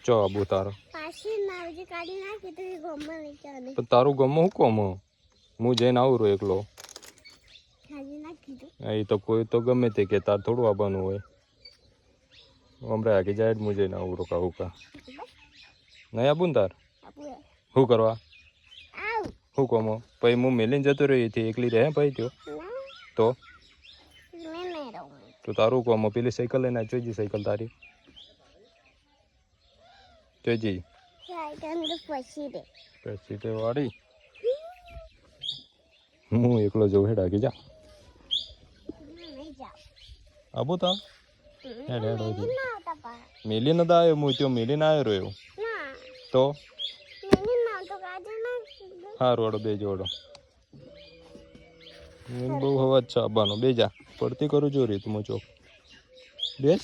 ચો આબુ તારો પણ તારું ગમો હું કોમ હું જઈને આવું રહ્યો એકલો એ તો કોઈ તો ગમે તે કે તાર થોડું આવવાનું હોય હમણાં આગી જાય હું જઈને આવું રોકા ઉકા નહીં આવું ને તાર શું કરવા શું કોમો પછી હું મેલીને જતો રહ્યો એથી એકલી રહે ભાઈ તો તારું કોમો પેલી સાયકલ લઈને જોઈજી સાયકલ તારી જોઈજી પછી તે વાળી હું એકલો જવું હેડ આગી જા આબુ તા હેડ હેડ મેલી નતા આવ્યો હું ત્યાં મેલીને આવ્યો રહ્યો તો સારું વાળો બે જોડો બહુ હવા જ છે આવવાનો બે જા પડતી કરું જો રી તું ચોક બેસ